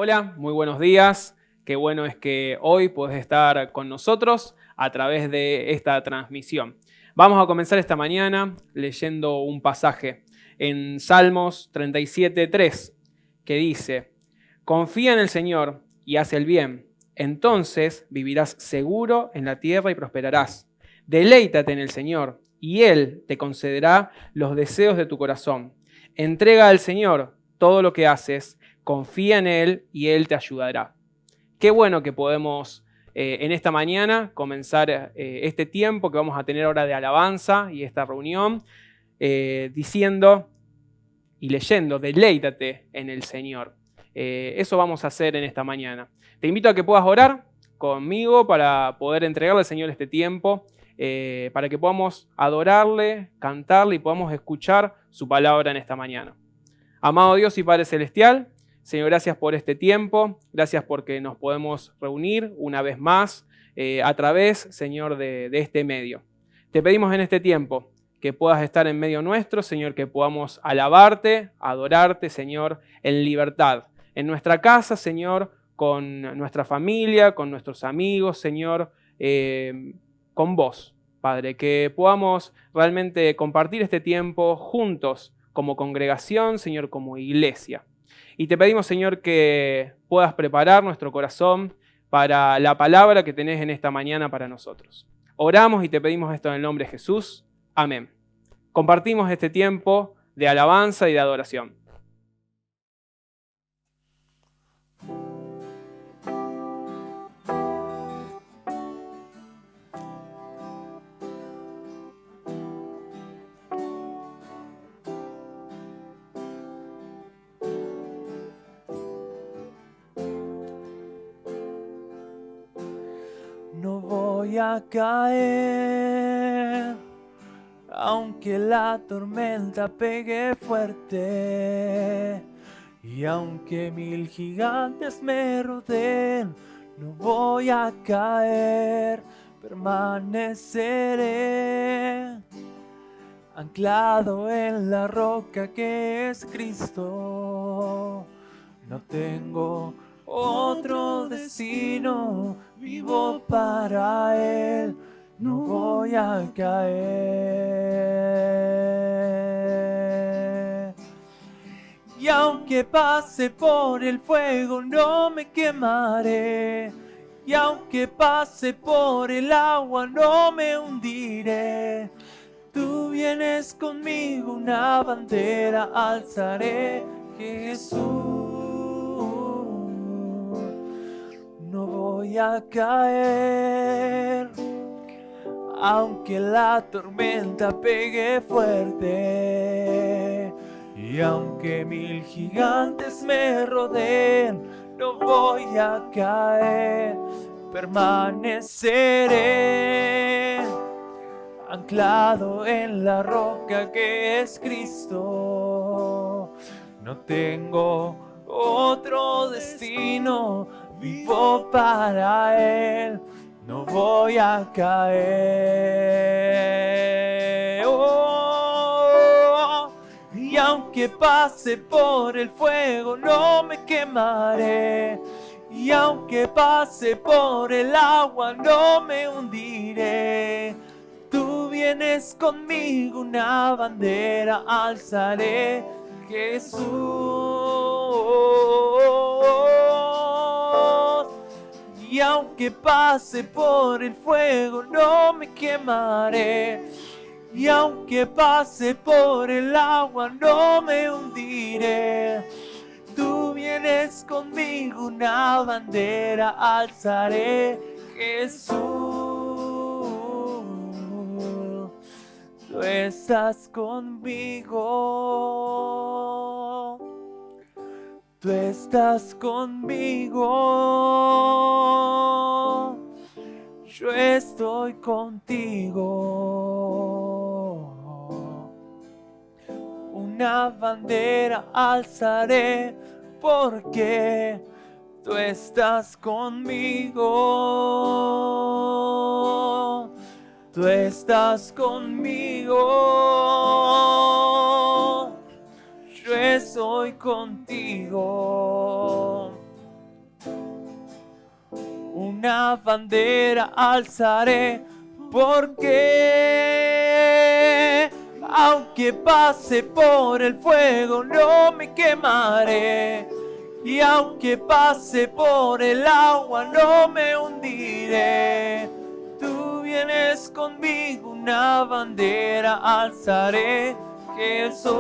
Hola, muy buenos días. Qué bueno es que hoy podés estar con nosotros a través de esta transmisión. Vamos a comenzar esta mañana leyendo un pasaje en Salmos 37:3 que dice: Confía en el Señor y haz el bien, entonces vivirás seguro en la tierra y prosperarás. Deleítate en el Señor y Él te concederá los deseos de tu corazón. Entrega al Señor todo lo que haces. Confía en Él y Él te ayudará. Qué bueno que podemos en esta mañana comenzar este tiempo que vamos a tener ahora de alabanza y esta reunión diciendo y leyendo: deleítate en el Señor. Eso vamos a hacer en esta mañana. Te invito a que puedas orar conmigo para poder entregarle al Señor este tiempo, para que podamos adorarle, cantarle y podamos escuchar su palabra en esta mañana. Amado Dios y Padre Celestial, Señor, gracias por este tiempo, gracias porque nos podemos reunir una vez más a través, Señor, de este medio. Te pedimos en este tiempo que puedas estar en medio nuestro, Señor, que podamos alabarte, adorarte, Señor, en libertad. En nuestra casa, Señor, con nuestra familia, con nuestros amigos, Señor, con vos, Padre, que podamos realmente compartir este tiempo juntos como congregación, Señor, como iglesia. Y te pedimos, Señor, que puedas preparar nuestro corazón para la palabra que tenés en esta mañana para nosotros. Oramos y te pedimos esto en el nombre de Jesús. Amén. Compartimos este tiempo de alabanza y de adoración. No voy a caer, aunque la tormenta pegue fuerte, y aunque 1000 gigantes me rodeen, no voy a caer, permaneceré anclado en la roca que es Cristo. No tengo otro destino, vivo para Él, no voy a caer. Y aunque pase por el fuego, no me quemaré. Y aunque pase por el agua, no me hundiré. Tú vienes conmigo, una bandera alzaré, Jesús. No voy a caer, aunque la tormenta pegue fuerte, y aunque 1000 gigantes me rodeen, no voy a caer, permaneceré anclado en la roca que es Cristo. No tengo otro destino, vivo para Él, no voy a caer. Oh, y aunque pase por el fuego, no me quemaré. Y aunque pase por el agua, no me hundiré. Tú vienes conmigo, una bandera alzaré, Jesús. Y aunque pase por el fuego, no me quemaré. Y aunque pase por el agua, no me hundiré. Tú vienes conmigo, una bandera alzaré, Jesús. Tú estás conmigo, tú estás conmigo, yo estoy contigo. Una bandera alzaré porque tú estás conmigo. Tú estás conmigo, yo estoy contigo. una bandera alzaré, porque aunque pase por el fuego no me quemaré, y aunque pase por el agua no me hundiré. Tú vienes conmigo, una bandera alzaré, Jesús.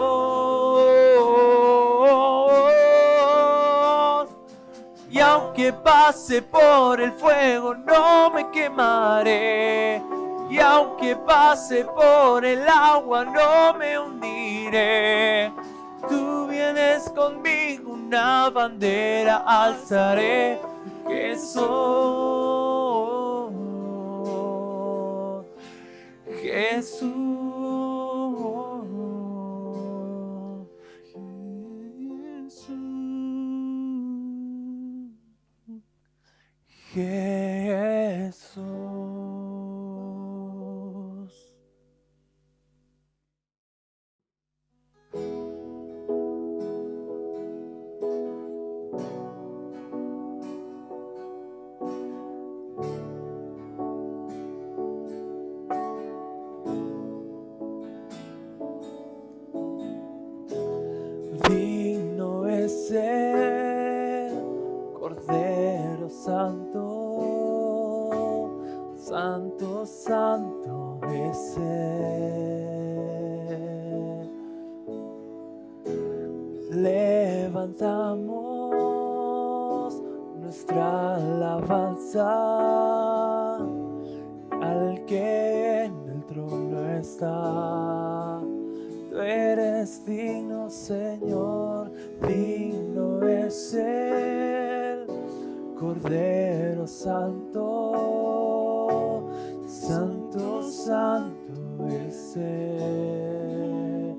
Y aunque pase por el fuego no me quemaré, y aunque pase por el agua no me hundiré. Tú vienes conmigo, una bandera alzaré, Jesús, Jesús, Jesús. Digno es el Cordero Santo, Santo, Santo es Él. Levantamos nuestra alabanza al que en el trono está. Tú eres digno, Señor, digno es el Cordero Santo, Santo, Santo es Él.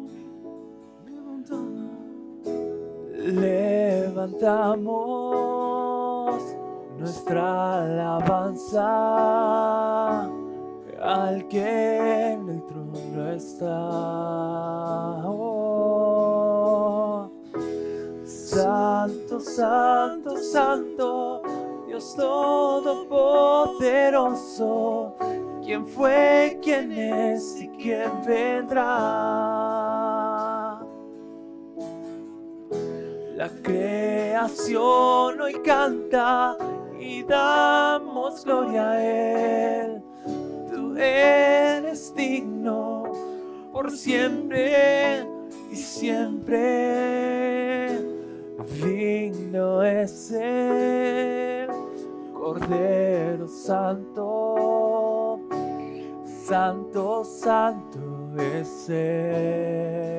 Levantamos nuestra alabanza al que en el trono está. Oh, Santo, Santo, Santo, Dios Todopoderoso, ¿quién fue, quién es y quién vendrá? La creación hoy canta y damos gloria a Él. Tú eres digno por siempre y siempre. Digno es el Cordero Santo, Santo, Santo es Él.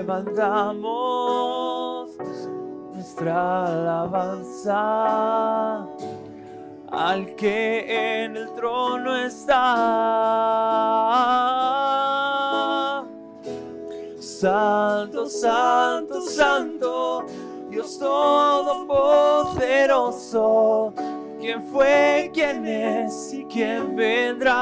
Levantamos nuestra alabanza al que en el trono está. Santo, Santo, Santo, Dios Todopoderoso, ¿quién fue, quién es y quién vendrá?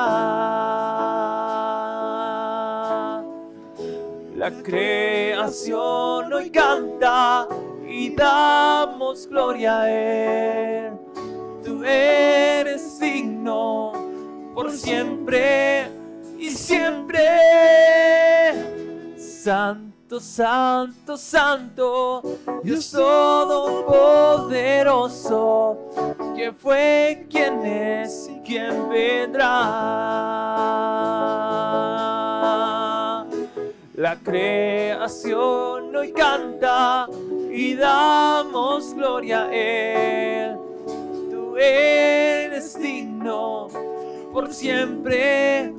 La creación hoy canta y damos gloria a Él. Tú eres digno por siempre y siempre. Santo, Santo, Santo, Dios Todopoderoso, ¿quién fue, quién es y quién vendrá? La creación hoy canta y damos gloria a Él. Tú eres digno por siempre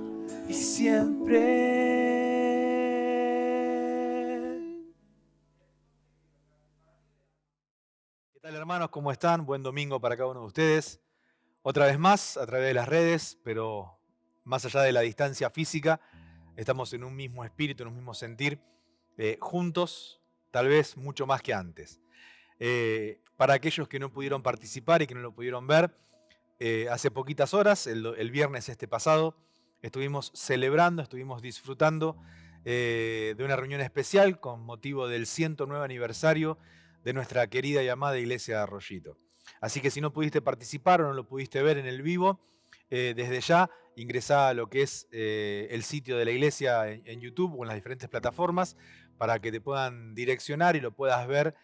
y siempre. ¿Qué tal, hermanos? ¿Cómo están? Buen domingo para cada uno de ustedes. Otra vez más, a través de las redes, pero más allá de la distancia física, estamos en un mismo espíritu, en un mismo sentir, juntos, tal vez mucho más que antes. Para aquellos que no pudieron participar y que no lo pudieron ver, hace poquitas horas, el viernes pasado, estuvimos celebrando, estuvimos disfrutando de una reunión especial con motivo del 109 aniversario de nuestra querida y amada iglesia de Arroyito. Así que si no pudiste participar o no lo pudiste ver en el vivo, desde ya ingresá a lo que es el sitio de la iglesia en YouTube o en las diferentes plataformas para que te puedan direccionar y lo puedas ver,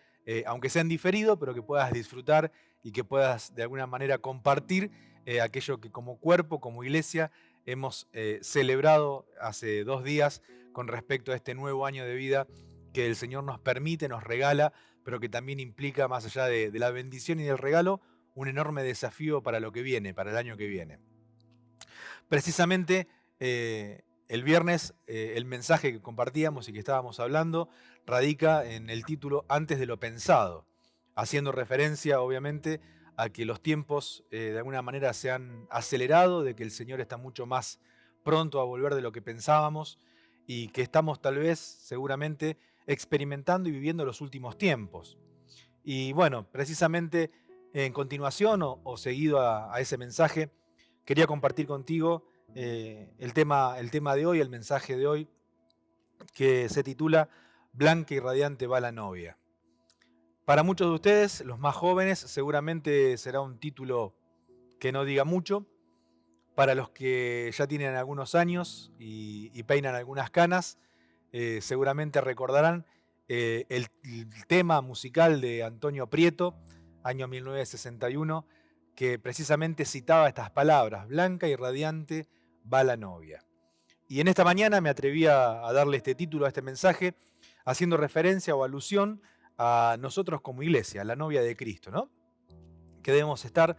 aunque sea en diferido, pero que puedas disfrutar y que puedas de alguna manera compartir aquello que como cuerpo, como iglesia, hemos celebrado hace 2 días con respecto a este nuevo año de vida que el Señor nos permite, nos regala, pero que también implica, más allá de la bendición y del regalo, un enorme desafío para lo que viene, para el año que viene. Precisamente el viernes el mensaje que compartíamos y que estábamos hablando radica en el título Antes de lo pensado, haciendo referencia obviamente a que los tiempos de alguna manera se han acelerado, de que el Señor está mucho más pronto a volver de lo que pensábamos y que estamos tal vez seguramente experimentando y viviendo los últimos tiempos. Y bueno, precisamente en continuación o seguido a ese mensaje, quería compartir contigo el tema de hoy, el mensaje de hoy, que se titula Blanca y radiante va la novia. Para muchos de ustedes, los más jóvenes, seguramente será un título que no diga mucho. Para los que ya tienen algunos años y peinan algunas canas, seguramente recordarán el tema musical de Antonio Prieto, año 1961, que precisamente citaba estas palabras: Blanca y radiante va la novia. Y en esta mañana me atreví a darle este título a este mensaje, haciendo referencia o alusión a nosotros como iglesia, la novia de Cristo, ¿no? Que debemos estar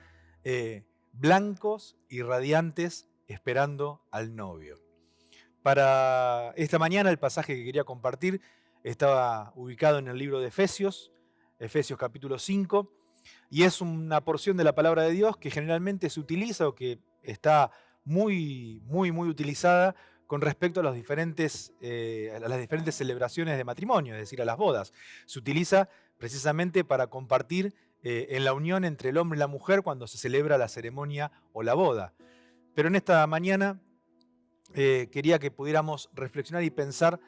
blancos y radiantes esperando al novio. Para esta mañana el pasaje que quería compartir estaba ubicado en el libro de Efesios, Efesios capítulo 5, y es una porción de la palabra de Dios que generalmente se utiliza o que está muy utilizada con respecto a las diferentes celebraciones de matrimonio, es decir, a las bodas. Se utiliza precisamente para compartir en la unión entre el hombre y la mujer cuando se celebra la ceremonia o la boda. Pero en esta mañana quería que pudiéramos reflexionar y pensar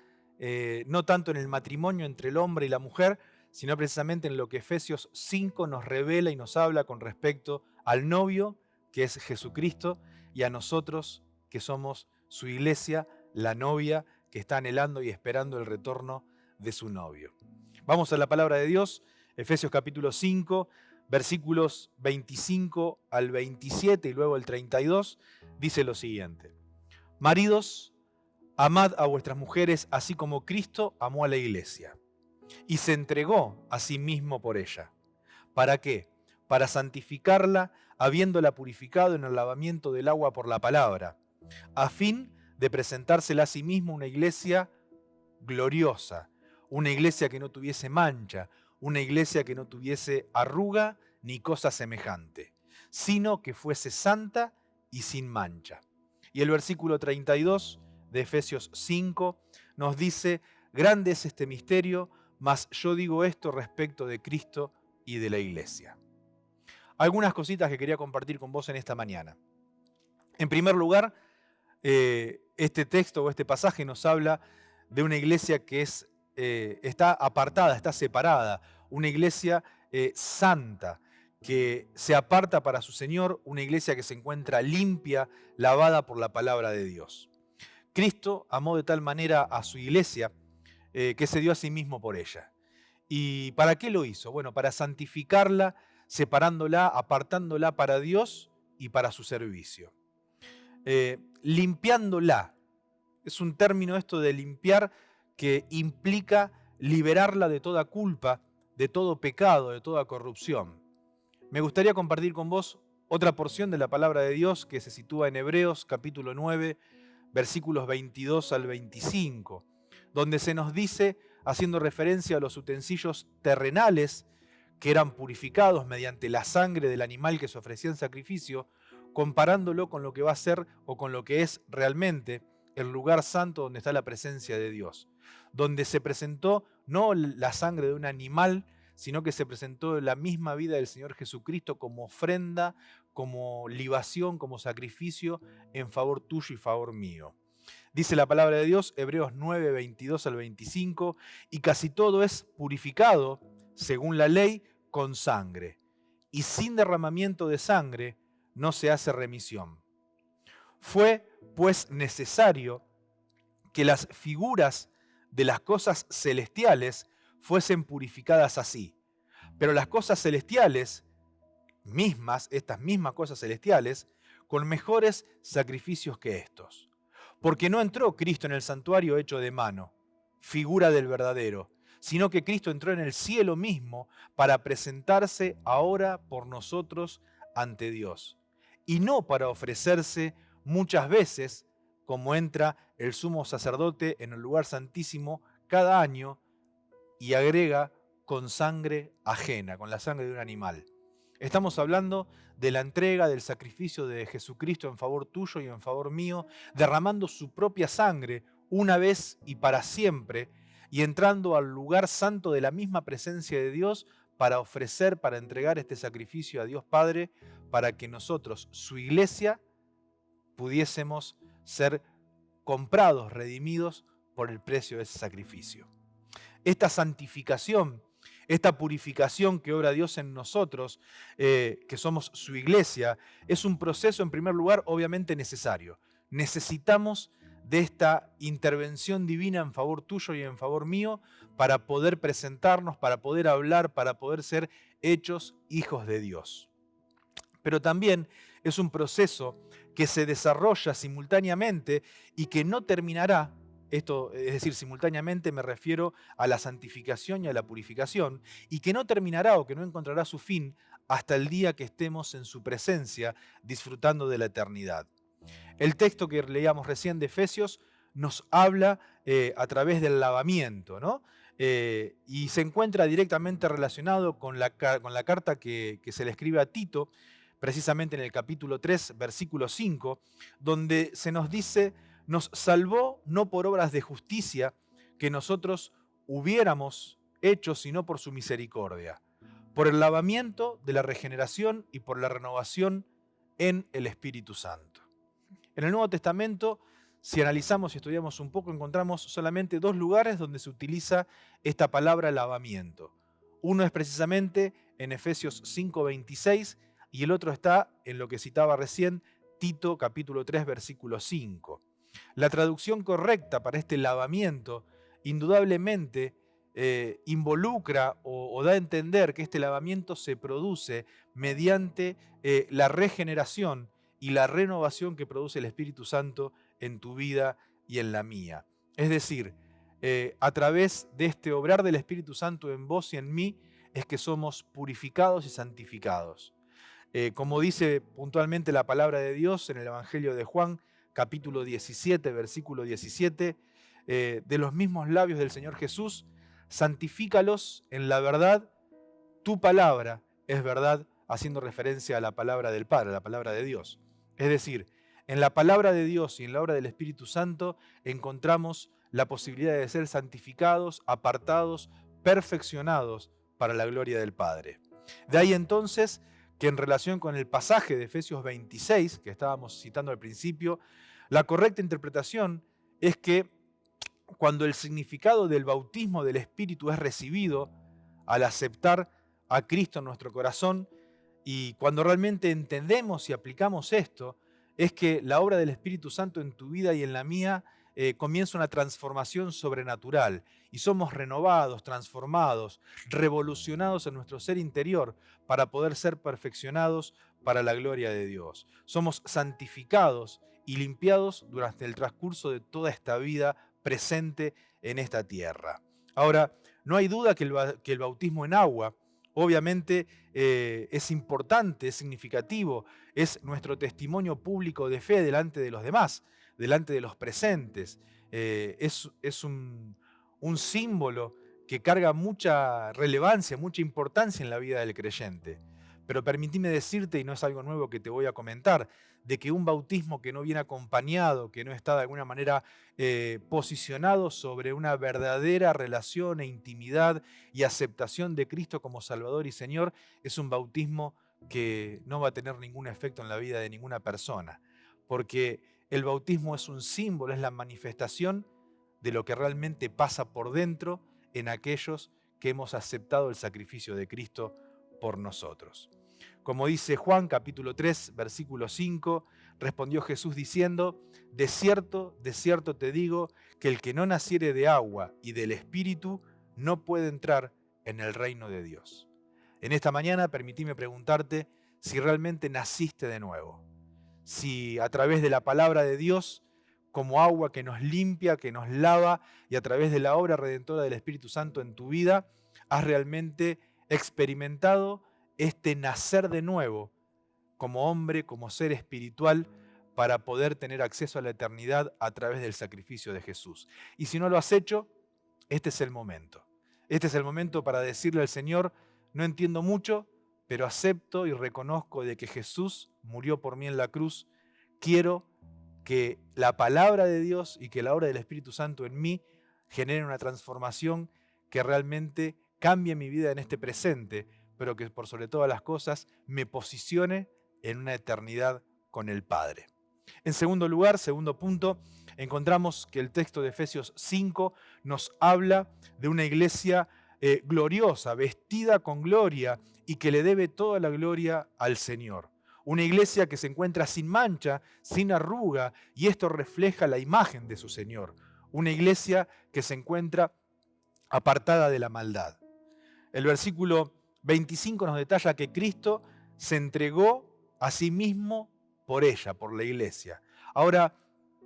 no tanto en el matrimonio entre el hombre y la mujer, sino precisamente en lo que Efesios 5 nos revela y nos habla con respecto al novio, que es Jesucristo, y a nosotros, que somos su iglesia, la novia, que está anhelando y esperando el retorno de su novio. Vamos a la palabra de Dios, Efesios capítulo 5, versículos 25 al 27 y luego el 32, dice lo siguiente: Maridos, amad a vuestras mujeres así como Cristo amó a la iglesia y se entregó a sí mismo por ella. ¿Para qué? Para santificarla, habiéndola purificado en el lavamiento del agua por la palabra, a fin de presentársela a sí mismo una iglesia gloriosa, una iglesia que no tuviese mancha, una iglesia que no tuviese arruga ni cosa semejante, sino que fuese santa y sin mancha. Y el versículo 32 de Efesios 5 nos dice: grande es este misterio, mas yo digo esto respecto de Cristo y de la iglesia. Algunas cositas que quería compartir con vos en esta mañana. En primer lugar, este texto o este pasaje nos habla de una iglesia que está apartada, está separada, una iglesia santa, que se aparta para su Señor, una iglesia que se encuentra limpia, lavada por la palabra de Dios. Cristo amó de tal manera a su iglesia que se dio a sí mismo por ella. ¿Y para qué lo hizo? Bueno, para santificarla, separándola, apartándola para Dios y para su servicio. Limpiándola. Es un término esto de limpiar que implica liberarla de toda culpa, de todo pecado, de toda corrupción. Me gustaría compartir con vos otra porción de la palabra de Dios que se sitúa en Hebreos capítulo 9, versículos 22 al 25, donde se nos dice, haciendo referencia a los utensilios terrenales que eran purificados mediante la sangre del animal que se ofrecía en sacrificio, comparándolo con lo que va a ser o con lo que es realmente el lugar santo donde está la presencia de Dios, donde se presentó no la sangre de un animal, sino que se presentó la misma vida del Señor Jesucristo como ofrenda, como libación, como sacrificio en favor tuyo y favor mío. Dice la palabra de Dios, Hebreos 9, 22 al 25, y casi todo es purificado según la ley, con sangre. Y sin derramamiento de sangre no se hace remisión. Fue, pues, necesario que las figuras de las cosas celestiales fuesen purificadas así. Pero las cosas celestiales mismas, estas mismas cosas celestiales, con mejores sacrificios que estos. Porque no entró Cristo en el santuario hecho de mano, figura del verdadero, sino que Cristo entró en el cielo mismo para presentarse ahora por nosotros ante Dios. Y no para ofrecerse muchas veces, como entra el sumo sacerdote en el lugar santísimo cada año y agrega con sangre ajena, con la sangre de un animal. Estamos hablando de la entrega del sacrificio de Jesucristo en favor tuyo y en favor mío, derramando su propia sangre una vez y para siempre, y entrando al lugar santo de la misma presencia de Dios para ofrecer, para entregar este sacrificio a Dios Padre, para que nosotros, su iglesia, pudiésemos ser comprados, redimidos por el precio de ese sacrificio. Esta santificación, esta purificación que obra Dios en nosotros, que somos su iglesia, es un proceso, en primer lugar, obviamente necesario. Necesitamos de esta intervención divina en favor tuyo y en favor mío para poder presentarnos, para poder hablar, para poder ser hechos hijos de Dios. Pero también es un proceso que se desarrolla simultáneamente y que no terminará. Esto, es decir, simultáneamente me refiero a la santificación y a la purificación, y que no terminará o que no encontrará su fin hasta el día que estemos en su presencia disfrutando de la eternidad. El texto que leíamos recién de Efesios nos habla a través del lavamiento, ¿no? Y se encuentra directamente relacionado con la carta que se le escribe a Tito, precisamente en el capítulo 3, versículo 5, donde se nos dice: nos salvó no por obras de justicia que nosotros hubiéramos hecho, sino por su misericordia, por el lavamiento de la regeneración y por la renovación en el Espíritu Santo. En el Nuevo Testamento, si analizamos y estudiamos un poco, encontramos solamente dos lugares donde se utiliza esta palabra lavamiento. Uno es precisamente en Efesios 5:26 y el otro está en lo que citaba recién, Tito capítulo 3, versículo 5. La traducción correcta para este lavamiento indudablemente involucra o da a entender que este lavamiento se produce mediante la regeneración y la renovación que produce el Espíritu Santo en tu vida y en la mía. Es decir, a través de este obrar del Espíritu Santo en vos y en mí es que somos purificados y santificados. Como dice puntualmente la palabra de Dios en el Evangelio de Juan, capítulo 17, versículo 17, de los mismos labios del Señor Jesús: santifícalos en la verdad, tu palabra es verdad, haciendo referencia a la palabra del Padre, a la palabra de Dios. Es decir, en la palabra de Dios y en la obra del Espíritu Santo encontramos la posibilidad de ser santificados, apartados, perfeccionados para la gloria del Padre. De ahí entonces que en relación con el pasaje de Efesios 26, que estábamos citando al principio, la correcta interpretación es que cuando el significado del bautismo del Espíritu es recibido al aceptar a Cristo en nuestro corazón, y cuando realmente entendemos y aplicamos esto, es que la obra del Espíritu Santo en tu vida y en la mía comienza una transformación sobrenatural y somos renovados, transformados, revolucionados en nuestro ser interior para poder ser perfeccionados para la gloria de Dios. Somos santificados y limpiados durante el transcurso de toda esta vida presente en esta tierra. Ahora, no hay duda que el bautismo en agua obviamente es importante, es significativo, es nuestro testimonio público de fe delante de los demás, delante de los presentes. Es un símbolo que carga mucha relevancia, mucha importancia en la vida del creyente. Pero permitime decirte, y no es algo nuevo que te voy a comentar, de que un bautismo que no viene acompañado, que no está de alguna manera posicionado sobre una verdadera relación e intimidad y aceptación de Cristo como Salvador y Señor, es un bautismo que no va a tener ningún efecto en la vida de ninguna persona. Porque el bautismo es un símbolo, es la manifestación de lo que realmente pasa por dentro en aquellos que hemos aceptado el sacrificio de Cristo por nosotros. Como dice Juan capítulo 3, versículo 5, respondió Jesús diciendo: de cierto te digo, que el que no naciere de agua y del Espíritu no puede entrar en el reino de Dios. En esta mañana permitime preguntarte si realmente naciste de nuevo. Si a través de la palabra de Dios, como agua que nos limpia, que nos lava, y a través de la obra redentora del Espíritu Santo en tu vida, has realmente experimentado este nacer de nuevo como hombre, como ser espiritual, para poder tener acceso a la eternidad a través del sacrificio de Jesús. Y si no lo has hecho, este es el momento. Este es el momento para decirle al Señor: no entiendo mucho, pero acepto y reconozco de que Jesús murió por mí en la cruz. Quiero que la palabra de Dios y que la obra del Espíritu Santo en mí generen una transformación que realmente cambie mi vida en este presente, pero que por sobre todas las cosas me posicione en una eternidad con el Padre. En segundo lugar, segundo punto, encontramos que el texto de Efesios 5 nos habla de una iglesia gloriosa, vestida con gloria y que le debe toda la gloria al Señor. Una iglesia que se encuentra sin mancha, sin arruga, y esto refleja la imagen de su Señor. Una iglesia que se encuentra apartada de la maldad. El versículo 25 nos detalla que Cristo se entregó a sí mismo por ella, por la iglesia. Ahora,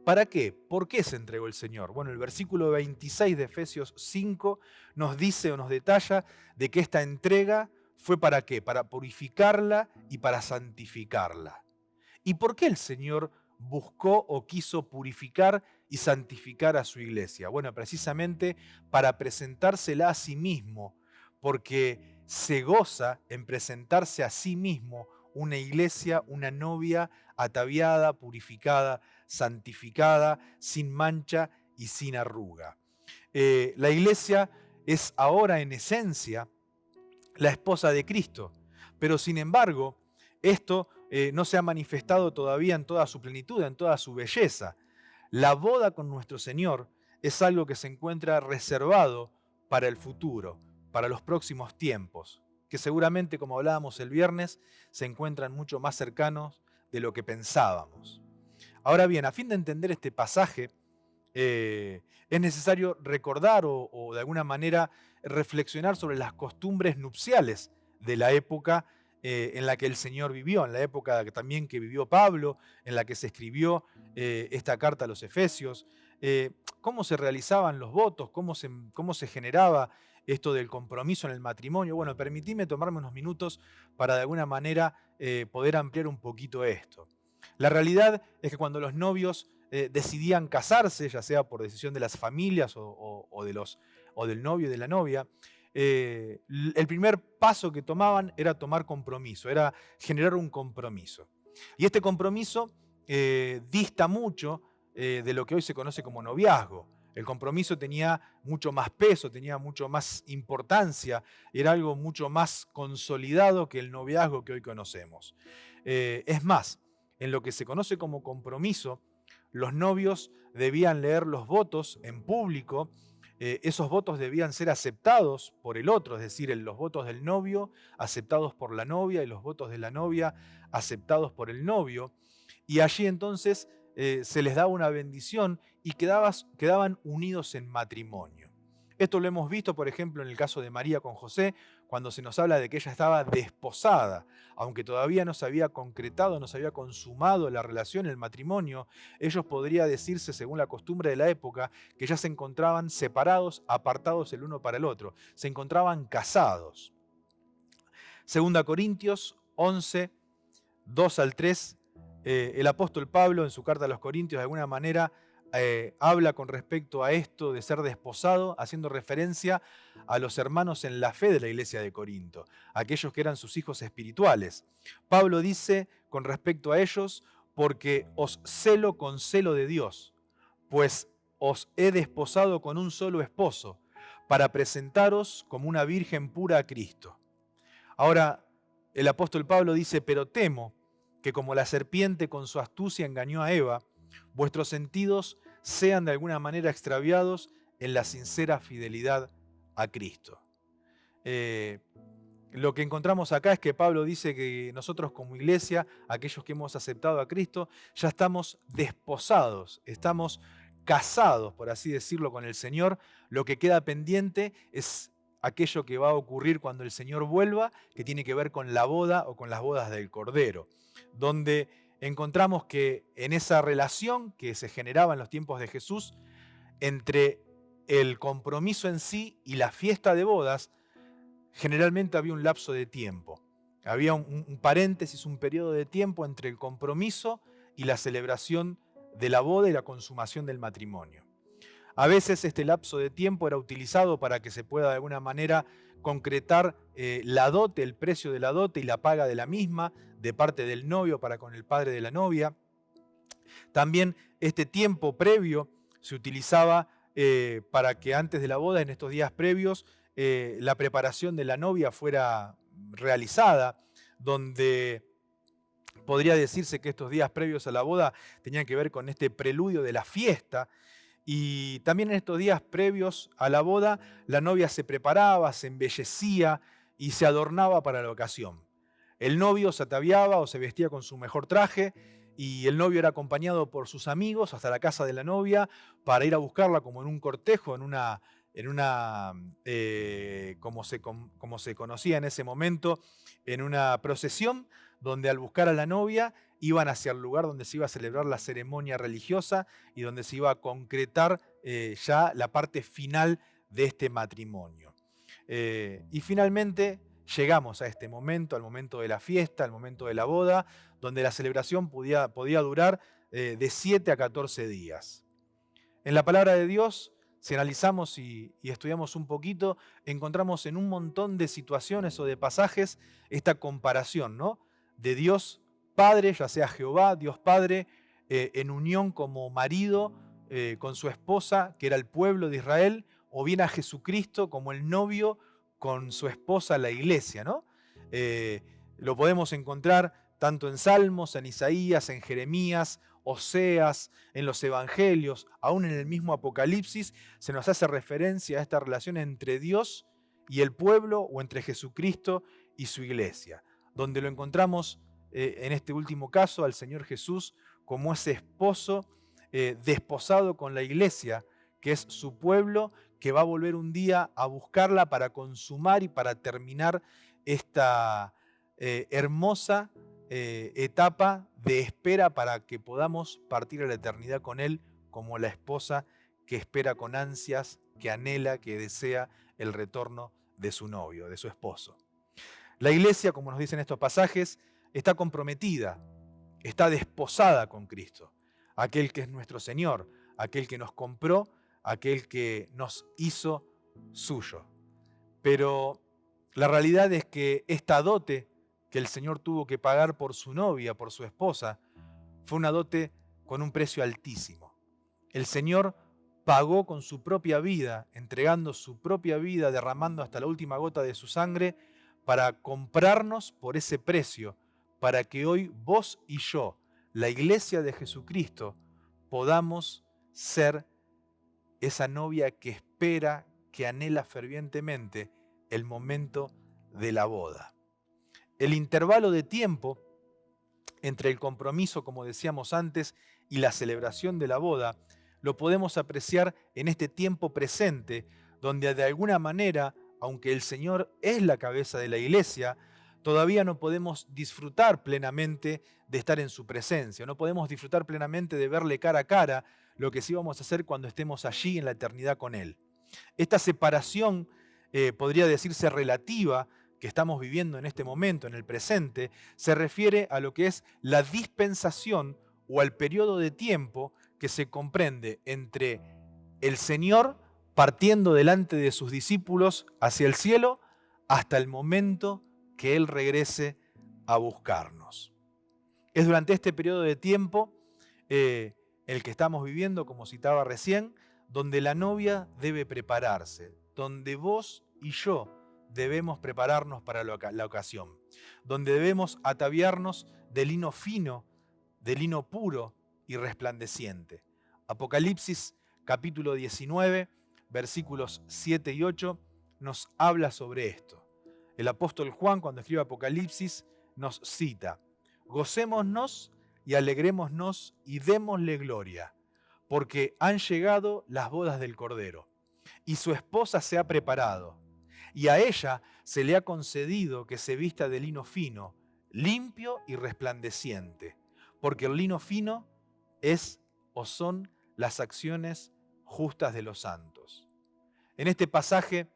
¿para qué? ¿Por qué se entregó el Señor? Bueno, el versículo 26 de Efesios 5 nos dice o nos detalla de que esta entrega fue ¿para qué? Para purificarla y para santificarla. ¿Y por qué el Señor buscó o quiso purificar y santificar a su iglesia? Bueno, precisamente para presentársela a sí mismo, porque se goza en presentarse a sí mismo una iglesia, una novia ataviada, purificada, santificada, sin mancha y sin arruga. La iglesia es ahora en esencia la esposa de Cristo, pero sin embargo esto no se ha manifestado todavía en toda su plenitud, en toda su belleza. La boda con nuestro Señor es algo que se encuentra reservado para el futuro, para los próximos tiempos, que seguramente, como hablábamos el viernes, se encuentran mucho más cercanos de lo que pensábamos. Ahora bien, a fin de entender este pasaje, es necesario recordar o de alguna manera reflexionar sobre las costumbres nupciales de la época en la que el Señor vivió, en la época también que vivió Pablo, en la que se escribió esta carta a los Efesios, cómo se realizaban los votos, cómo se generaba esto del compromiso en el matrimonio. Bueno, permitidme tomarme unos minutos para de alguna manera poder ampliar un poquito esto. La realidad es que cuando los novios decidían casarse, ya sea por decisión de las familias o del novio y de la novia, el primer paso que tomaban era tomar compromiso, era generar un compromiso. Y este compromiso dista mucho de lo que hoy se conoce como noviazgo. El compromiso tenía mucho más peso, tenía mucho más importancia, era algo mucho más consolidado que el noviazgo que hoy conocemos. Es más, en lo que se conoce como compromiso, los novios debían leer los votos en público. Esos votos debían ser aceptados por el otro, es decir, los votos del novio aceptados por la novia y los votos de la novia aceptados por el novio. Y allí entonces se les daba una bendición y quedaban unidos en matrimonio. Esto lo hemos visto, por ejemplo, en el caso de María con José, cuando se nos habla de que ella estaba desposada, aunque todavía no se había concretado, no se había consumado la relación, el matrimonio. Ellos podría decirse, según la costumbre de la época, que ya se encontraban separados, apartados el uno para el otro, se encontraban casados. 2 Corintios 11, 2 al 3, el apóstol Pablo en su carta a los Corintios de alguna manera habla con respecto a esto de ser desposado, haciendo referencia a los hermanos en la fe de la iglesia de Corinto, aquellos que eran sus hijos espirituales. Pablo dice con respecto a ellos: porque os celo con celo de Dios, pues os he desposado con un solo esposo, para presentaros como una virgen pura a Cristo. Ahora, el apóstol Pablo dice: pero temo que como la serpiente con su astucia engañó a Eva, vuestros sentidos sean de alguna manera extraviados en la sincera fidelidad a Cristo. Lo que encontramos acá es que Pablo dice que nosotros como iglesia, aquellos que hemos aceptado a Cristo, ya estamos desposados, estamos casados, por así decirlo, con el Señor. Lo que queda pendiente es aquello que va a ocurrir cuando el Señor vuelva, que tiene que ver con la boda o con las bodas del Cordero, donde encontramos que en esa relación que se generaba en los tiempos de Jesús, entre el compromiso en sí y la fiesta de bodas, generalmente había un lapso de tiempo. Había un paréntesis, un periodo de tiempo entre el compromiso y la celebración de la boda y la consumación del matrimonio. A veces este lapso de tiempo era utilizado para que se pueda de alguna manera concretar la dote, el precio de la dote y la paga de la misma de parte del novio para con el padre de la novia. También este tiempo previo se utilizaba para que antes de la boda, en estos días previos, la preparación de la novia fuera realizada, donde podría decirse que estos días previos a la boda tenían que ver con este preludio de la fiesta. Y también en estos días previos a la boda, la novia se preparaba, se embellecía y se adornaba para la ocasión. El novio se ataviaba o se vestía con su mejor traje, y el novio era acompañado por sus amigos hasta la casa de la novia para ir a buscarla como en un cortejo, como se conocía en ese momento, en una procesión, donde al buscar a la novia iban hacia el lugar donde se iba a celebrar la ceremonia religiosa y donde se iba a concretar ya la parte final de este matrimonio. Y finalmente llegamos a este momento, al momento de la fiesta, al momento de la boda, donde la celebración podía durar de 7 a 14 días. En la palabra de Dios, si analizamos y estudiamos un poquito, encontramos en un montón de situaciones o de pasajes esta comparación, ¿no?, de Dios Padre, ya sea Jehová, Dios Padre, en unión como marido con su esposa, que era el pueblo de Israel, o bien a Jesucristo como el novio con su esposa, la iglesia, ¿no? Lo podemos encontrar tanto en Salmos, en Isaías, en Jeremías, Oseas, en los Evangelios, aún en el mismo Apocalipsis, se nos hace referencia a esta relación entre Dios y el pueblo, o entre Jesucristo y su iglesia, donde lo encontramos en este último caso al Señor Jesús como ese esposo desposado con la iglesia, que es su pueblo, que va a volver un día a buscarla para consumar y para terminar esta hermosa etapa de espera para que podamos partir a la eternidad con Él, como la esposa que espera con ansias, que anhela, que desea el retorno de su novio, de su esposo. La iglesia, como nos dicen estos pasajes, está comprometida, está desposada con Cristo, aquel que es nuestro Señor, aquel que nos compró, aquel que nos hizo suyo. Pero la realidad es que esta dote que el Señor tuvo que pagar por su novia, por su esposa, fue una dote con un precio altísimo. El Señor pagó con su propia vida, entregando su propia vida, derramando hasta la última gota de su sangre, para comprarnos por ese precio, para que hoy vos y yo, la iglesia de Jesucristo, podamos ser esa novia que espera, que anhela fervientemente el momento de la boda. El intervalo de tiempo entre el compromiso, como decíamos antes, y la celebración de la boda, lo podemos apreciar en este tiempo presente, donde de alguna manera, aunque el Señor es la cabeza de la iglesia, todavía no podemos disfrutar plenamente de estar en su presencia, no podemos disfrutar plenamente de verle cara a cara, lo que sí vamos a hacer cuando estemos allí en la eternidad con Él. Esta separación podría decirse relativa, que estamos viviendo en este momento, en el presente, se refiere a lo que es la dispensación o al periodo de tiempo que se comprende entre el Señor partiendo delante de sus discípulos hacia el cielo hasta el momento que Él regrese a buscarnos. Es durante este periodo de tiempo el que estamos viviendo, como citaba recién, donde la novia debe prepararse, donde vos y yo debemos prepararnos para la ocasión, donde debemos ataviarnos de lino fino, de lino puro y resplandeciente. Apocalipsis capítulo 19, versículos 7 y 8, nos habla sobre esto. El apóstol Juan, cuando escribe Apocalipsis, nos cita: gocémonos y alegrémonos y démosle gloria, porque han llegado las bodas del Cordero, y su esposa se ha preparado, y a ella se le ha concedido que se vista de lino fino, limpio y resplandeciente, porque el lino fino es o son las acciones justas de los santos. En este pasaje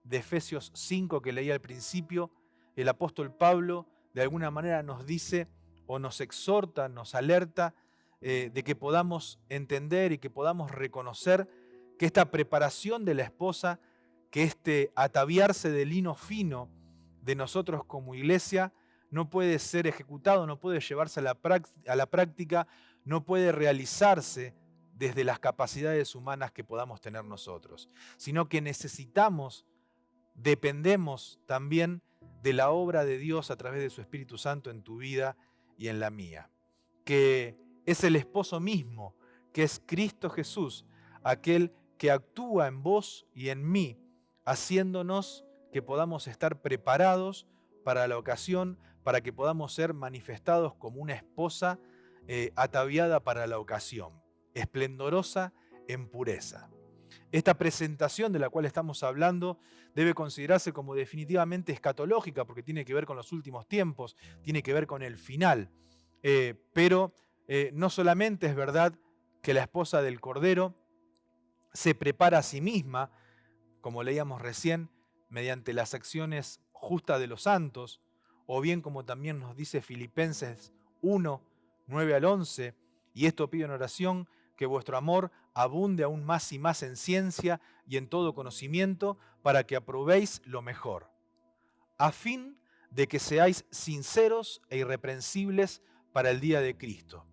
de Efesios 5 que leí al principio, el apóstol Pablo de alguna manera nos dice o nos exhorta, nos alerta de que podamos entender y que podamos reconocer que esta preparación de la esposa, que este ataviarse de lino fino de nosotros como iglesia, no puede ser ejecutado, no puede llevarse a la práctica, no puede realizarse desde las capacidades humanas que podamos tener nosotros, sino que dependemos también de la obra de Dios a través de su Espíritu Santo en tu vida y en la mía, que es el esposo mismo, que es Cristo Jesús, aquel que actúa en vos y en mí, haciéndonos que podamos estar preparados para la ocasión, para que podamos ser manifestados como una esposa ataviada para la ocasión, esplendorosa en pureza. Esta presentación de la cual estamos hablando debe considerarse como definitivamente escatológica, porque tiene que ver con los últimos tiempos, tiene que ver con el final. Pero no solamente es verdad que la esposa del Cordero se prepara a sí misma, como leíamos recién, mediante las acciones justas de los santos, o bien como también nos dice Filipenses 1, 9 al 11, y esto pido en oración, que vuestro amor abunde aún más y más en ciencia y en todo conocimiento, para que aprobéis lo mejor, a fin de que seáis sinceros e irreprensibles para el día de Cristo,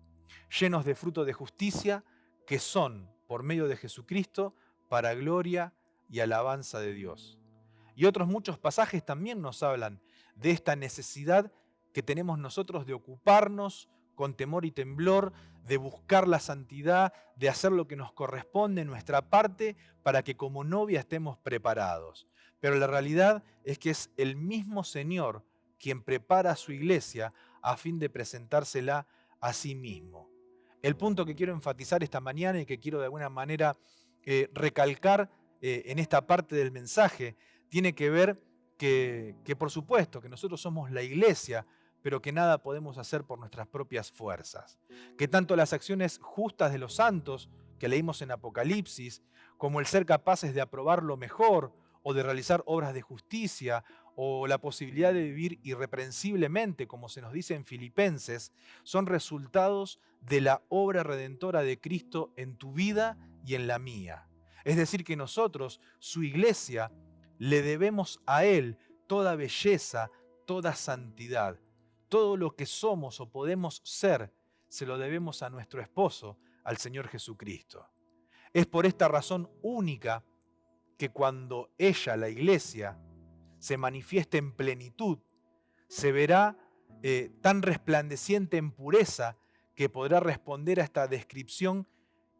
llenos de fruto de justicia, que son, por medio de Jesucristo, para gloria y alabanza de Dios. Y otros muchos pasajes también nos hablan de esta necesidad que tenemos nosotros de ocuparnos con temor y temblor, de buscar la santidad, de hacer lo que nos corresponde en nuestra parte para que como novia estemos preparados. Pero la realidad es que es el mismo Señor quien prepara a su iglesia a fin de presentársela a sí mismo. El punto que quiero enfatizar esta mañana y que quiero de alguna manera recalcar en esta parte del mensaje tiene que ver que por supuesto que nosotros somos la iglesia, pero que nada podemos hacer por nuestras propias fuerzas. Que tanto las acciones justas de los santos que leímos en Apocalipsis, como el ser capaces de aprobar lo mejor o de realizar obras de justicia, o la posibilidad de vivir irreprensiblemente, como se nos dice en Filipenses, son resultados de la obra redentora de Cristo en tu vida y en la mía. Es decir, que nosotros, su iglesia, le debemos a Él toda belleza, toda santidad. Todo lo que somos o podemos ser, se lo debemos a nuestro esposo, al Señor Jesucristo. Es por esta razón única que cuando ella, la iglesia, se manifieste en plenitud, se verá tan resplandeciente en pureza que podrá responder a esta descripción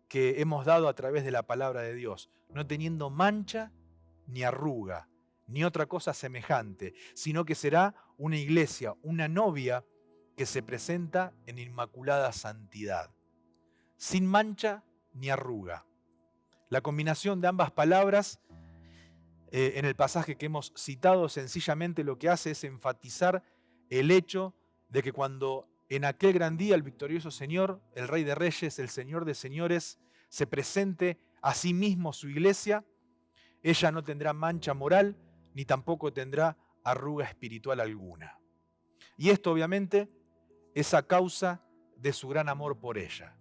que hemos dado a través de la palabra de Dios, no teniendo mancha ni arruga, ni otra cosa semejante, sino que será una iglesia, una novia que se presenta en inmaculada santidad, sin mancha ni arruga. La combinación de ambas palabras en el pasaje que hemos citado sencillamente lo que hace es enfatizar el hecho de que cuando en aquel gran día el victorioso Señor, el Rey de Reyes, el Señor de Señores, se presente a sí mismo su iglesia, ella no tendrá mancha moral ni tampoco tendrá arruga espiritual alguna. Y esto obviamente es a causa de su gran amor por ella.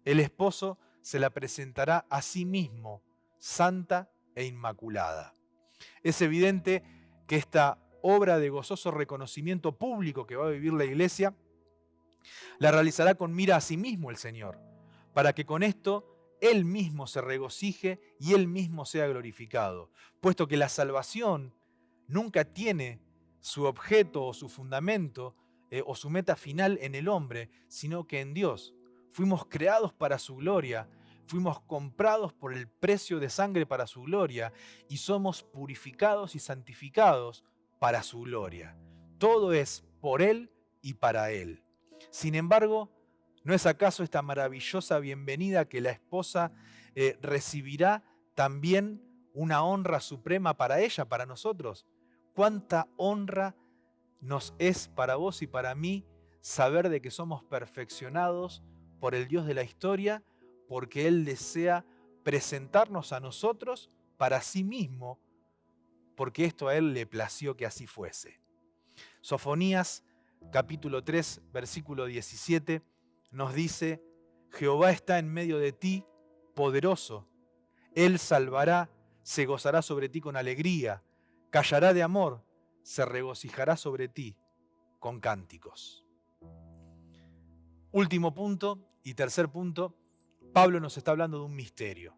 El esposo se la presentará a sí mismo, santa e inmaculada. Es evidente que esta obra de gozoso reconocimiento público que va a vivir la iglesia la realizará con mira a sí mismo el Señor, para que con esto Él mismo se regocije y Él mismo sea glorificado, puesto que la salvación nunca tiene su objeto o su fundamento o su meta final en el hombre, sino que en Dios. Fuimos creados para su gloria, fuimos comprados por el precio de sangre para su gloria y somos purificados y santificados para su gloria. Todo es por Él y para Él. Sin embargo, ¿no es acaso esta maravillosa bienvenida que la esposa recibirá también una honra suprema para ella, para nosotros? ¿Cuánta honra nos es para vos y para mí saber de que somos perfeccionados por el Dios de la historia, porque Él desea presentarnos a nosotros para sí mismo, porque esto a Él le plació que así fuese? Sofonías capítulo 3, versículo 17 nos dice: Jehová está en medio de ti, poderoso. Él salvará, se gozará sobre ti con alegría, callará de amor, se regocijará sobre ti con cánticos. Último punto y tercer punto, Pablo nos está hablando de un misterio.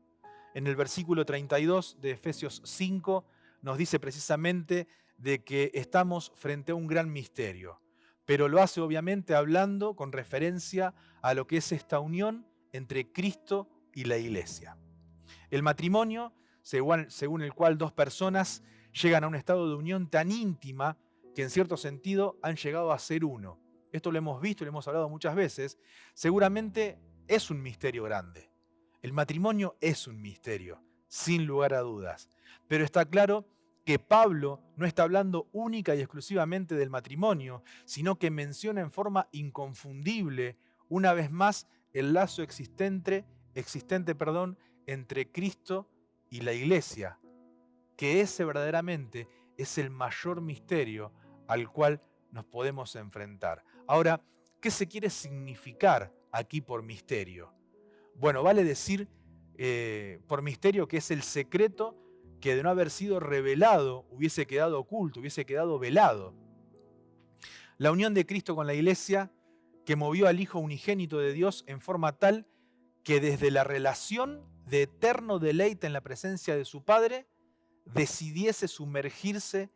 En el versículo 32 de Efesios 5 nos dice precisamente de que estamos frente a un gran misterio, pero lo hace obviamente hablando con referencia a lo que es esta unión entre Cristo y la iglesia. El matrimonio, según el cual dos personas llegan a un estado de unión tan íntima que en cierto sentido han llegado a ser uno. Esto lo hemos visto y lo hemos hablado muchas veces. Seguramente es un misterio grande. El matrimonio es un misterio, sin lugar a dudas. Pero está claro que Pablo no está hablando única y exclusivamente del matrimonio, sino que menciona en forma inconfundible, una vez más, el lazo existente entre Cristo y la iglesia, que ese verdaderamente es el mayor misterio al cual nos podemos enfrentar. Ahora, ¿qué se quiere significar aquí por misterio? Bueno, vale decir por misterio que es el secreto que de no haber sido revelado hubiese quedado oculto, hubiese quedado velado. La unión de Cristo con la iglesia, que movió al Hijo unigénito de Dios en forma tal que desde la relación de eterno deleite en la presencia de su Padre, decidiese sumergirse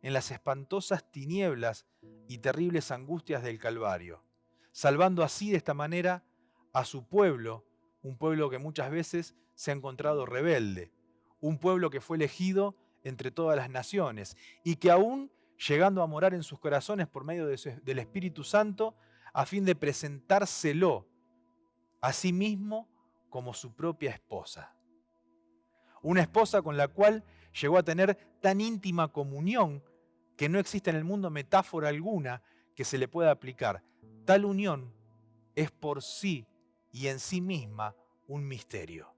en las espantosas tinieblas y terribles angustias del Calvario, salvando así de esta manera a su pueblo, un pueblo que muchas veces se ha encontrado rebelde, un pueblo que fue elegido entre todas las naciones y que aún llegando a morar en sus corazones por medio del Espíritu Santo, a fin de presentárselo a sí mismo como su propia esposa. Una esposa con la cual llegó a tener tan íntima comunión que no existe en el mundo metáfora alguna que se le pueda aplicar. Tal unión es por sí y en sí misma un misterio.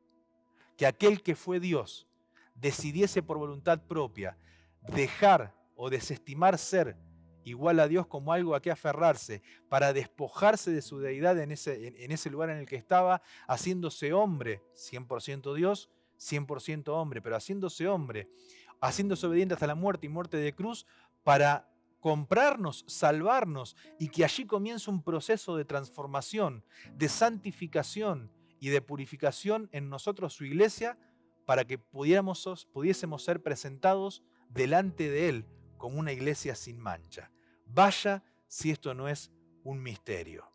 Que aquel que fue Dios decidiese por voluntad propia dejar o desestimar ser igual a Dios como algo a que aferrarse para despojarse de su deidad en ese lugar en el que estaba, haciéndose hombre, 100% Dios, 100% hombre, pero haciéndose hombre, haciéndose obediente hasta la muerte y muerte de cruz para comprarnos, salvarnos y que allí comience un proceso de transformación, de santificación y de purificación en nosotros, su iglesia, para que pudiésemos ser presentados delante de Él como una iglesia sin mancha. Vaya si esto no es un misterio.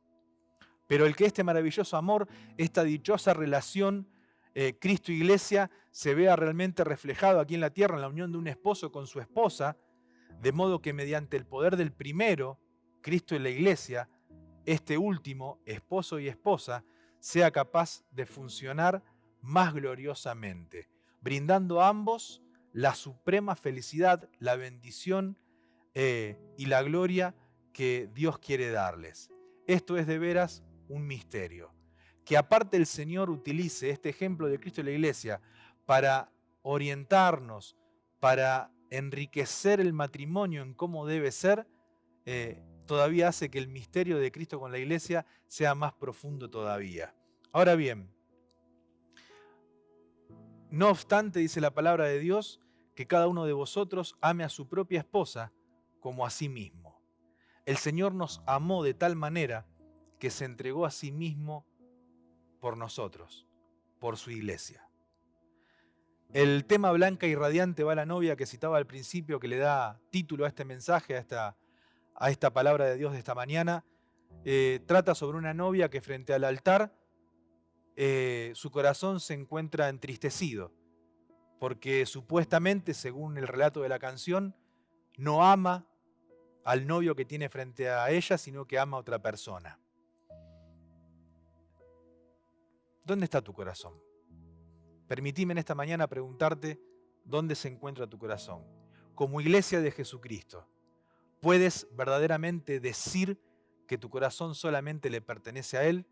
Pero el que este maravilloso amor, esta dichosa relación Cristo-Iglesia se vea realmente reflejado aquí en la tierra, en la unión de un esposo con su esposa, de modo que mediante el poder del primero, Cristo y la Iglesia, este último, esposo y esposa, sea capaz de funcionar más gloriosamente, brindando a ambos la suprema felicidad, la bendición y la gloria que Dios quiere darles. Esto es de veras un misterio. Que aparte el Señor utilice este ejemplo de Cristo y la Iglesia para orientarnos, para enriquecer el matrimonio en cómo debe ser, todavía hace que el misterio de Cristo con la Iglesia sea más profundo todavía. Ahora bien, no obstante, dice la palabra de Dios, que cada uno de vosotros ame a su propia esposa como a sí mismo. El Señor nos amó de tal manera que se entregó a sí mismo por nosotros, por su iglesia. El tema blanca y radiante va la novia que citaba al principio, que le da título a este mensaje, a esta palabra de Dios de esta mañana, trata sobre una novia que frente al altar su corazón se encuentra entristecido, porque supuestamente, según el relato de la canción, no ama al novio que tiene frente a ella, sino que ama a otra persona. ¿Dónde está tu corazón? Permitime en esta mañana preguntarte dónde se encuentra tu corazón. Como iglesia de Jesucristo, ¿puedes verdaderamente decir que tu corazón solamente le pertenece a Él?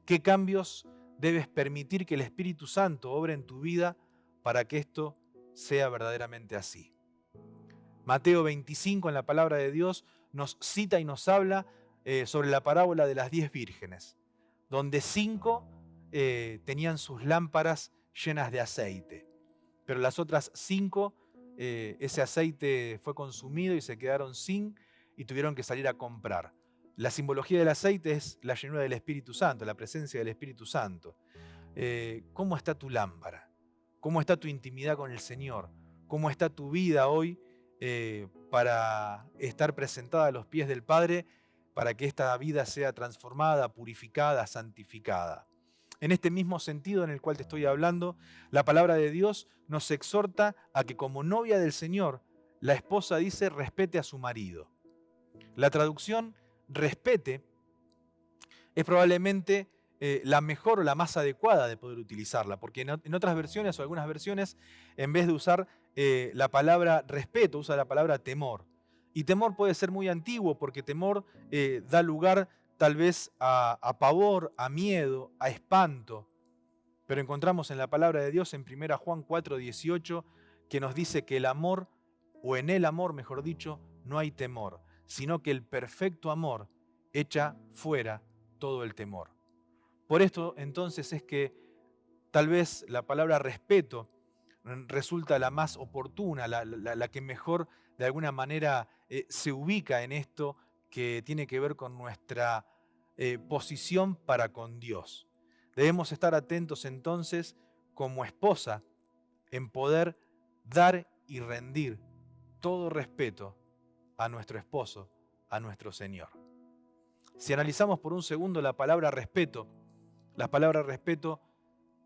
¿Qué cambios debes permitir que el Espíritu Santo obre en tu vida para que esto sea verdaderamente así? Mateo 25 en la palabra de Dios nos cita y nos habla sobre la parábola de las 10 vírgenes, donde 5 tenían sus lámparas llenas de aceite, pero las otras 5, ese aceite fue consumido y se quedaron sin y tuvieron que salir a comprar. La simbología del aceite es la llenura del Espíritu Santo, la presencia del Espíritu Santo. ¿Cómo está tu lámpara? ¿Cómo está tu intimidad con el Señor? ¿Cómo está tu vida hoy para estar presentada a los pies del Padre, para que esta vida sea transformada, purificada, santificada? En este mismo sentido en el cual te estoy hablando, la palabra de Dios nos exhorta a que como novia del Señor, la esposa dice respete a su marido. La traducción respete es probablemente la mejor o la más adecuada de poder utilizarla, porque en otras versiones o algunas versiones, en vez de usar la palabra respeto, usa la palabra temor. Y temor puede ser muy antiguo, porque temor da lugar tal vez a pavor, a miedo, a espanto. Pero encontramos en la palabra de Dios en 1 Juan 4:18 que nos dice que el amor, o en el amor mejor dicho, no hay temor, sino que el perfecto amor echa fuera todo el temor. Por esto entonces es que tal vez la palabra respeto resulta la más oportuna, la que mejor de alguna manera se ubica en esto que tiene que ver con nuestra posición para con Dios. Debemos estar atentos entonces como esposa en poder dar y rendir todo respeto a nuestro esposo, a nuestro Señor. Si analizamos por un segundo la palabra respeto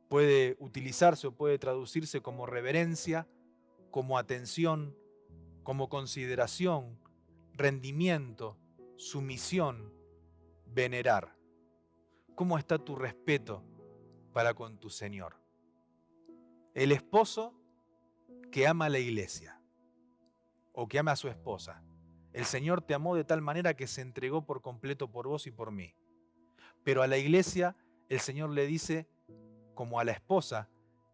puede utilizarse o puede traducirse como reverencia, como atención, como consideración, rendimiento, sumisión, venerar. ¿Cómo está tu respeto para con tu Señor? El esposo que ama a la iglesia o que ama a su esposa. El Señor te amó de tal manera que se entregó por completo por vos y por mí. Pero a la iglesia el Señor le dice, como a la esposa,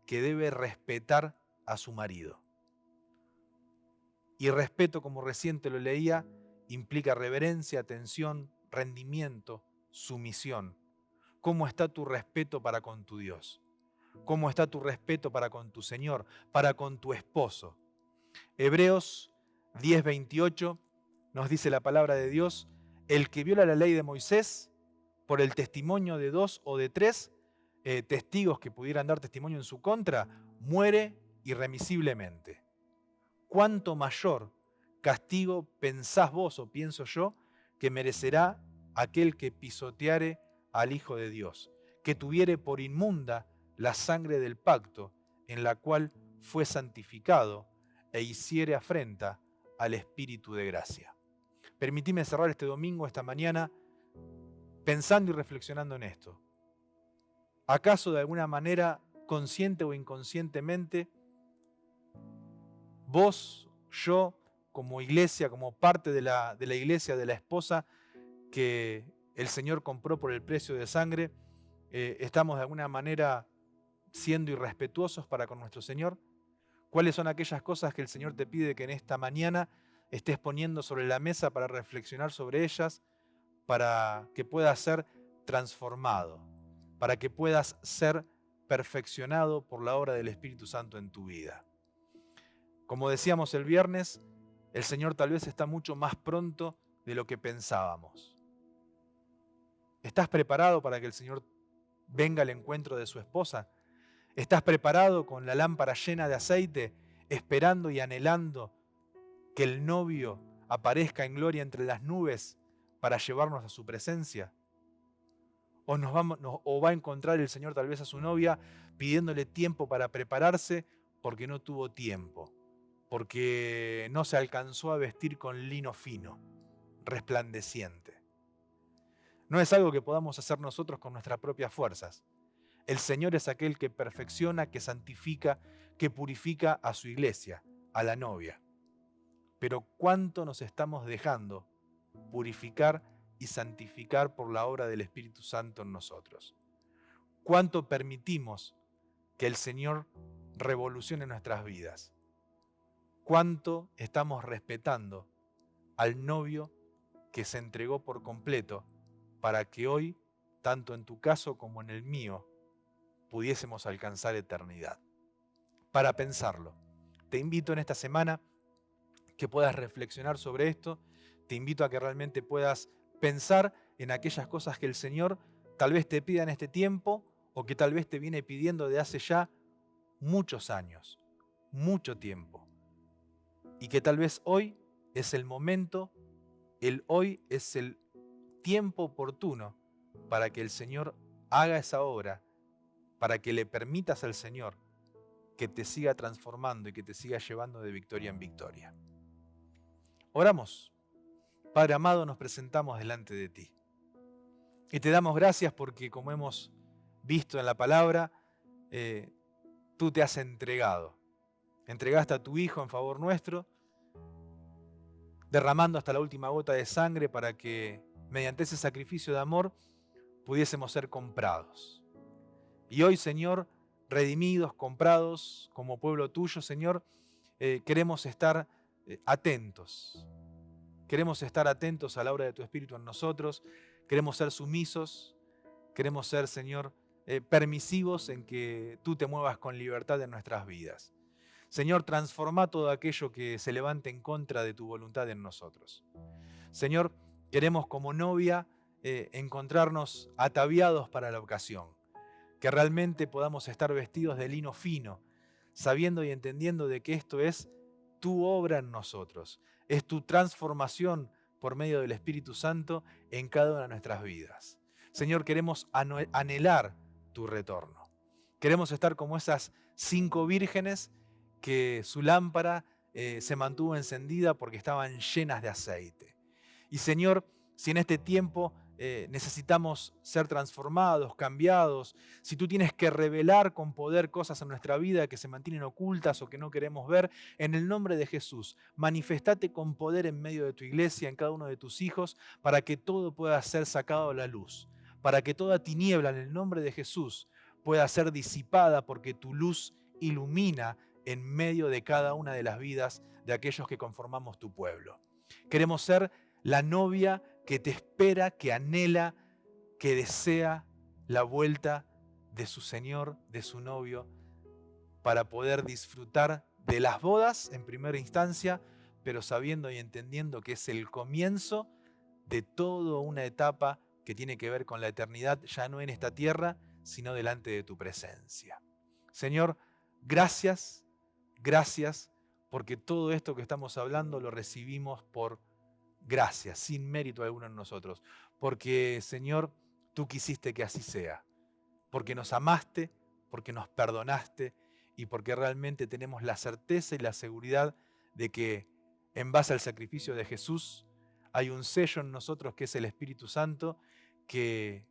que debe respetar a su marido. Y respeto, como recién te lo leía, implica reverencia, atención, rendimiento, sumisión. ¿Cómo está tu respeto para con tu Dios? ¿Cómo está tu respeto para con tu Señor, para con tu esposo? Hebreos 10:28 nos dice la palabra de Dios, el que viola la ley de Moisés por el testimonio de 2 o de 3 testigos que pudieran dar testimonio en su contra, muere irremisiblemente. ¿Cuánto mayor castigo pensás vos o pienso yo que merecerá aquel que pisoteare al Hijo de Dios, que tuviere por inmunda la sangre del pacto en la cual fue santificado e hiciere afrenta al Espíritu de gracia? Permitime cerrar este domingo, esta mañana, pensando y reflexionando en esto. ¿Acaso de alguna manera, consciente o inconscientemente, vos, yo, como iglesia, como parte de la iglesia, de la esposa que el Señor compró por el precio de sangre, estamos de alguna manera siendo irrespetuosos para con nuestro Señor? ¿Cuáles son aquellas cosas que el Señor te pide que en esta mañana estés poniendo sobre la mesa para reflexionar sobre ellas, para que puedas ser transformado, para que puedas ser perfeccionado por la obra del Espíritu Santo en tu vida? Como decíamos el viernes, el Señor tal vez está mucho más pronto de lo que pensábamos. ¿Estás preparado para que el Señor venga al encuentro de su esposa? ¿Estás preparado con la lámpara llena de aceite, esperando y anhelando que el novio aparezca en gloria entre las nubes para llevarnos a su presencia? o va a encontrar el Señor tal vez a su novia pidiéndole tiempo para prepararse porque no tuvo tiempo, porque no se alcanzó a vestir con lino fino, resplandeciente. No es algo que podamos hacer nosotros con nuestras propias fuerzas. El Señor es aquel que perfecciona, que santifica, que purifica a su iglesia, a la novia. Pero ¿cuánto nos estamos dejando purificar y santificar por la obra del Espíritu Santo en nosotros? ¿Cuánto permitimos que el Señor revolucione nuestras vidas? ¿Cuánto estamos respetando al novio que se entregó por completo para que hoy, tanto en tu caso como en el mío, pudiésemos alcanzar eternidad? Para pensarlo, te invito en esta semana que puedas reflexionar sobre esto. Te invito a que realmente puedas pensar en aquellas cosas que el Señor tal vez te pida en este tiempo o que tal vez te viene pidiendo de hace ya muchos años, mucho tiempo. Y que tal vez hoy es el momento, hoy es el tiempo oportuno para que el Señor haga esa obra, para que le permitas al Señor que te siga transformando y que te siga llevando de victoria en victoria. Oramos. Padre amado, nos presentamos delante de ti. Y te damos gracias porque, como hemos visto en la palabra, tú te has entregado. Entregaste a tu Hijo en favor nuestro, derramando hasta la última gota de sangre para que, mediante ese sacrificio de amor, pudiésemos ser comprados. Y hoy, Señor, redimidos, comprados como pueblo tuyo, Señor, queremos estar atentos. Queremos estar atentos a la obra de tu Espíritu en nosotros. Queremos ser sumisos. Queremos ser, Señor, permisivos en que tú te muevas con libertad en nuestras vidas. Señor, transforma todo aquello que se levante en contra de tu voluntad en nosotros. Señor, queremos como novia encontrarnos ataviados para la ocasión. Que realmente podamos estar vestidos de lino fino, sabiendo y entendiendo de que esto es tu obra en nosotros. Es tu transformación por medio del Espíritu Santo en cada una de nuestras vidas. Señor, queremos anhelar tu retorno. Queremos estar como esas 5 vírgenes que su lámpara se mantuvo encendida porque estaban llenas de aceite. Y Señor, si en este tiempo necesitamos ser transformados, cambiados, si tú tienes que revelar con poder cosas en nuestra vida que se mantienen ocultas o que no queremos ver, en el nombre de Jesús, manifestate con poder en medio de tu iglesia, en cada uno de tus hijos, para que todo pueda ser sacado a la luz, para que toda tiniebla en el nombre de Jesús pueda ser disipada porque tu luz ilumina en medio de cada una de las vidas de aquellos que conformamos tu pueblo. Queremos ser la novia que te espera, que anhela, que desea la vuelta de su Señor, de su novio, para poder disfrutar de las bodas en primera instancia, pero sabiendo y entendiendo que es el comienzo de toda una etapa que tiene que ver con la eternidad, ya no en esta tierra, sino delante de tu presencia. Señor, gracias, gracias, porque todo esto que estamos hablando lo recibimos por gracias, sin mérito alguno en nosotros. Porque, Señor, tú quisiste que así sea. Porque nos amaste, porque nos perdonaste y porque realmente tenemos la certeza y la seguridad de que en base al sacrificio de Jesús hay un sello en nosotros que es el Espíritu Santo que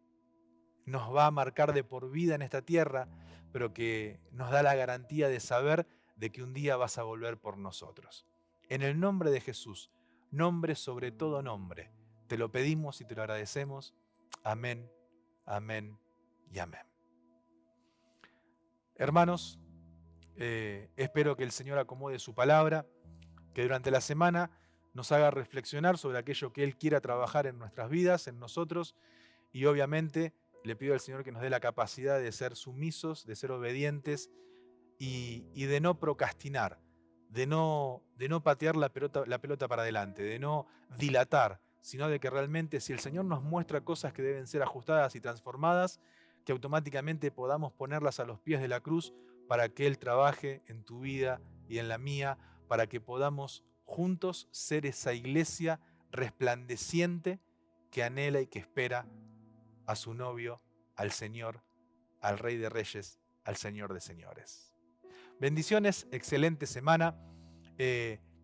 nos va a marcar de por vida en esta tierra, pero que nos da la garantía de saber de que un día vas a volver por nosotros. En el nombre de Jesús, nombre sobre todo nombre, te lo pedimos y te lo agradecemos. Amén, amén y amén. Hermanos, espero que el Señor acomode su palabra, que durante la semana nos haga reflexionar sobre aquello que Él quiera trabajar en nuestras vidas, en nosotros, y obviamente le pido al Señor que nos dé la capacidad de ser sumisos, de ser obedientes y de no procrastinar, de no patear la pelota para adelante, de no dilatar, sino de que realmente si el Señor nos muestra cosas que deben ser ajustadas y transformadas, que automáticamente podamos ponerlas a los pies de la cruz para que Él trabaje en tu vida y en la mía, para que podamos juntos ser esa iglesia resplandeciente que anhela y que espera a su novio al Señor, al Rey de Reyes, al Señor de Señores. Bendiciones, excelente semana.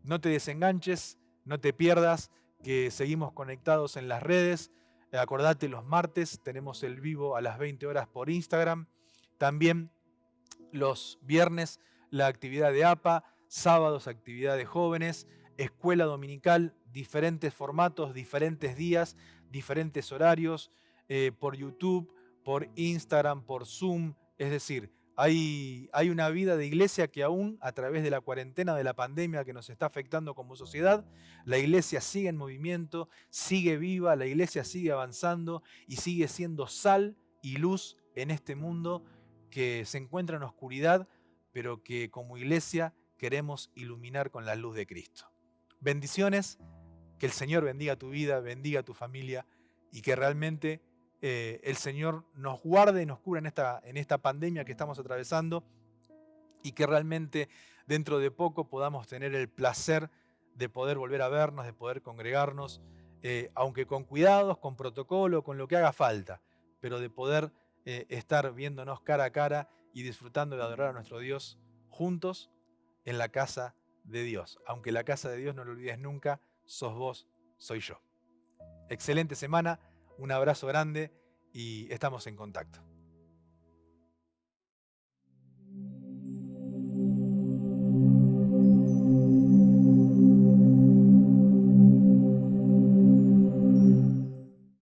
No te desenganches, no te pierdas, que seguimos conectados en las redes. Acordate, los martes tenemos el vivo a las 20 horas por Instagram. También los viernes la actividad de APA, sábados actividad de jóvenes, escuela dominical, diferentes formatos, diferentes días, diferentes horarios, por YouTube, por Instagram, por Zoom. Es decir, hay una vida de iglesia que aún a través de la cuarentena, de la pandemia que nos está afectando como sociedad, la iglesia sigue en movimiento, sigue viva, la iglesia sigue avanzando y sigue siendo sal y luz en este mundo que se encuentra en oscuridad, pero que como iglesia queremos iluminar con la luz de Cristo. Bendiciones, que el Señor bendiga tu vida, bendiga tu familia y que realmente el Señor nos guarde y nos cubra en esta pandemia que estamos atravesando y que realmente dentro de poco podamos tener el placer de poder volver a vernos, de poder congregarnos, aunque con cuidados, con protocolo, con lo que haga falta, pero de poder estar viéndonos cara a cara y disfrutando de adorar a nuestro Dios juntos en la casa de Dios. Aunque la casa de Dios, no lo olvides nunca, sos vos, soy yo. Excelente semana, un abrazo grande y estamos en contacto.